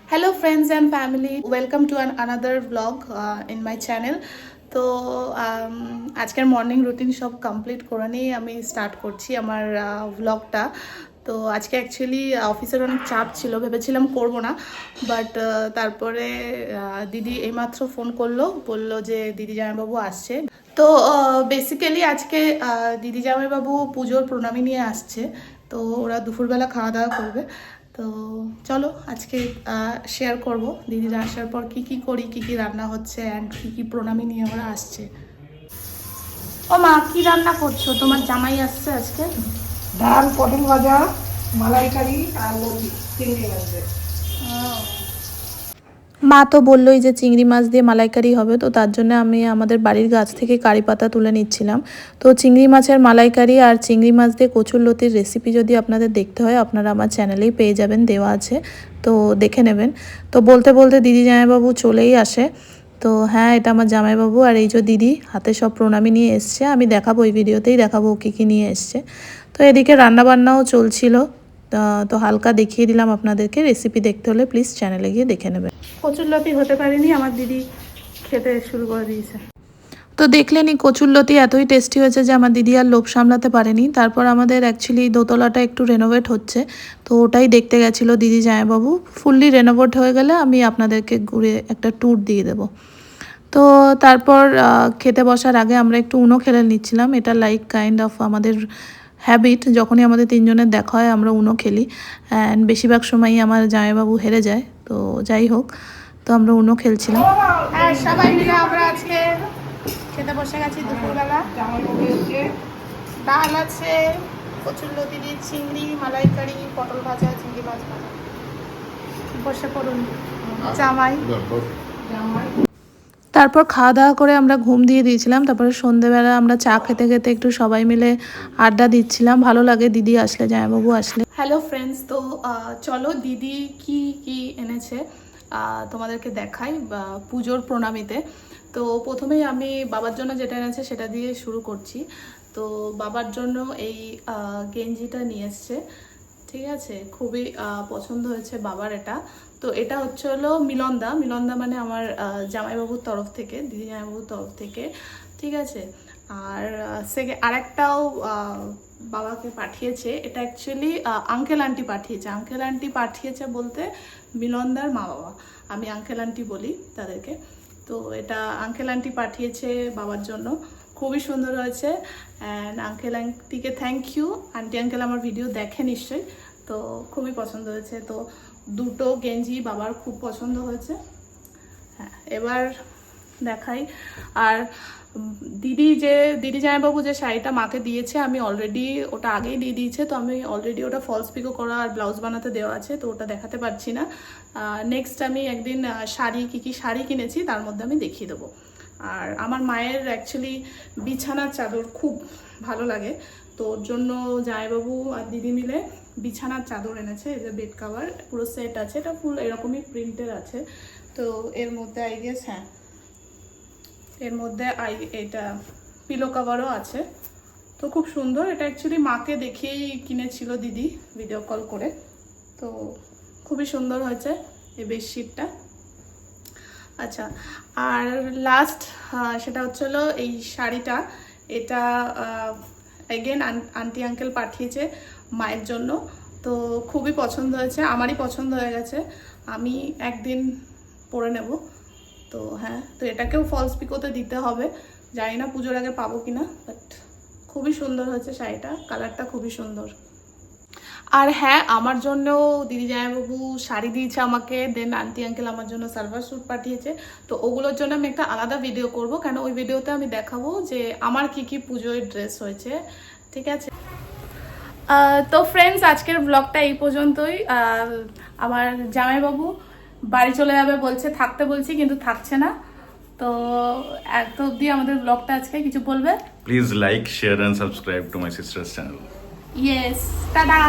Hello friends and family, welcome to another vlog in my channel. তো আজকের morning routine সব complete করে নিয়ে আমি স্টার্ট করছি আমার ভ্লগটা। তো আজকে অ্যাকচুয়ালি অফিসের অনেক চাপ ছিল, ভেবেছিলাম করব না, বাট তারপরে দিদি এইমাত্র ফোন করলো, বলল যে দিদি জামাইবাবু আসছে। তো বেসিক্যালি আজকে দিদি জামাইবাবু পুজোর প্রণামী নিয়ে আসছে, তো ওরা দুপুরবেলা খাওয়া দাওয়া করবে। তো চলো আজকে শেয়ার করব দিদিরা আসার পর কি কি করি, কি কি রান্না হচ্ছে অ্যান্ড কি কি প্রণামী নিয়ে ওরা আসছে। ও মা, কি রান্না করছো? তোমার জামাই আসছে আজকে। ডাল, পটল ভাজা, মালাইকারি আর লতি, চিংড়ি মাছের। মা তো বললোই যে চিংড়ি মাছ দিয়ে মালাইকারি হবে, তো তার জন্য আমি আমাদের বাড়ির গাছ থেকে কারি পাতা তুলে নিচ্ছিলাম। তো চিংড়ি মাছের মালাইকারি আর চিংড়ি মাছ দিয়ে কচুরলতির রেসিপি যদি আপনাদের দেখতে হয়, আপনারা আমার চ্যানেলেই পেয়ে যাবেন, দেওয়া আছে, তো দেখে নেবেন। তো বলতে বলতে দিদি জামাইবাবু চলেই আসে। তো হ্যাঁ, এটা আমার জামাইবাবু, আর এই যে দিদি হাতে সব প্রণামী নিয়ে এসছে। আমি দেখাবো, এই ভিডিওতেই দেখাবো কী কী নিয়ে এসছে। তো এদিকে রান্নাবান্নাও চলছিল, তো হালকা দেখিয়ে দিলাম আপনাদেরকে। রেসিপি দেখতে হলে প্লিজ চ্যানেলে গিয়ে দেখে নেবেন। কচুরলতি হতে পারেনি, আমার দিদি খেতে শুরু করে দিয়েছে। তো দেখলেনি কচুরলতি এতই টেস্টি হয়েছে যে আমার দিদি আর লোভ সামলাতে পারেনি। তারপর আমাদের অ্যাকচুয়ালি দোতলাটা একটু রেনোভেট হচ্ছে, তো ওটাই দেখতে গেছিলো দিদি জামাইবাবু। ফুললি রেনোভেট হয়ে গেলে আমি আপনাদেরকে ঘুরে একটা ট্যুর দিয়ে দেবো। তো তারপর খেতে বসার আগে আমরা একটু উনো খেলে নিচ্ছিলাম। এটা লাইক কাইন্ড অফ আমাদের হ্যাবিট, যখনই আমাদের তিনজনের দেখা হয় আমরা উনো খেলি, অ্যান্ড বেশিরভাগ সময়ই আমার জামাইবাবু হেরে যায়। তো যাই হোক, তো আমরা উনো খেলছিলাম। হ্যাঁ, সবাই মিলে আমরা আজকে খেতে বসে গেছি দুপুরবেলা। জামাইবাবু এসছে, ডাল আছে, কচুরলতি দিয়ে চিংড়ি মালাইকারি, পটল ভাজা, চিংড়ি মাছ ভাজা। বসে পড়ুন জামাই। জামাই। তারপর খাওয়া দাওয়া করে আমরা ঘুম দিয়ে দিয়েছিলাম। তারপরে সন্ধেবেলা আমরা চা খেতে খেতে একটু সবাই মিলে আড্ডা দিচ্ছিলাম। ভালো লাগে দিদি আসলে, জামাইবাবু আসলে। হ্যালো ফ্রেন্ডস, তো চলো দিদি কি কি এনেছে তোমাদেরকে দেখাই পুজোর প্রণামীতে। তো প্রথমেই আমি বাবার জন্য যেটা এনেছে সেটা দিয়ে শুরু করছি। তো বাবার জন্য এই গেঞ্জিটা নিয়ে এসছে, ঠিক আছে, খুবই পছন্দ হয়েছে বাবার এটা। তো এটা হচ্ছে হলো মিলনদা, মিলনদা মানে আমার জামাইবাবুর তরফ থেকে, দিদি জামাইবাবুর তরফ থেকে, ঠিক আছে। আর আরেকটাও বাবাকে পাঠিয়েছে, এটা অ্যাকচুয়ালি আঙ্কেল আন্টি পাঠিয়েছে। আঙ্কেল আন্টি পাঠিয়েছে বলতে মিলনদার মা বাবা, আমি আঙ্কেল আন্টি বলি তাদেরকে। তো এটা আঙ্কেল আন্টি পাঠিয়েছে বাবার জন্য, খুবই সুন্দর হয়েছে। অ্যান্ড আঙ্কেল আন্টিকে থ্যাংক ইউ। আন্টি আঙ্কেল আমার ভিডিও দেখে নিশ্চয়ই, তো খুবই পছন্দ হয়েছে। তো দুটো গেঞ্জি বাবার খুব পছন্দ হয়েছে। হ্যাঁ, এবার দেখাই। আর দিদি জামাইবাবু যে শাড়িটা মাকে দিয়েছে, আমি অলরেডি ওটা আগেই দিয়ে দিয়েছে, তো আমি অলরেডি ওটা ফলস পিকো করা আর ব্লাউজ বানাতে দেওয়া আছে, তো ওটা দেখাতে পারছি না। নেক্সট আমি একদিন শাড়ি কী কী শাড়ি কিনেছি তার মধ্যে আমি দেখিয়ে দেবো। আর আমার মায়ের অ্যাকচুয়ালি বিছানার চাদর খুব ভালো লাগে, তো ওর জন্য জামাইবাবু আর দিদি মিলে বিছানার চাদর এনেছে। এই যে বেড কাভার পুরো সেট আছে, এটা ফুল এরকমই প্রিন্টের আছে। তো এর মধ্যে আই গেস, হ্যাঁ, এর মধ্যে এটা পিলো কাভারও আছে। তো খুব সুন্দর, এটা অ্যাকচুয়ালি মাকে দেখেই কিনেছিল দিদি ভিডিও কল করে। তো খুবই সুন্দর হয়েছে এই বেডশিটটা। আচ্ছা, আর লাস্ট সেটা হচ্ছে হলো এই শাড়িটা। এটা এগেন আন্টি আঙ্কেল পাঠিয়েছে মায়ের জন্য, তো খুবই পছন্দ হয়েছে, আমারই পছন্দ হয়ে গেছে, আমি একদিন পরে নেব। তো হ্যাঁ, তো এটাকেও ফলস পিকোতে দিতে হবে, জানি না পুজোর আগে পাবো কিনা, বাট খুবই সুন্দর হয়েছে শাড়িটা, কালারটা খুবই সুন্দর। আর হ্যাঁ, আমার জন্যও দিদি জামাইবাবু শাড়ি দিয়েছে আমাকে, দেন আন্টি আঙ্কেল আমার জন্য সালভার স্যুট পাঠিয়েছে। তো ওগুলোর জন্য আমি একটা আলাদা ভিডিও করব, কেন ওই ভিডিওতে আমি দেখাবো যে আমার কি কি পুজোয় ড্রেস হয়েছে, ঠিক আছে। তো ফ্রেন্ডস, আজকের ব্লগটা এই পর্যন্তই। আমার জামাইবাবু বাড়ি চলে যাবে বলছে, থাকতে বলছি কিন্তু থাকছে না। তো এত অবধি আমাদের ব্লগটা আজকে, কিছু বলবে? Please like, share and subscribe to my sister's channel. Yes, tata.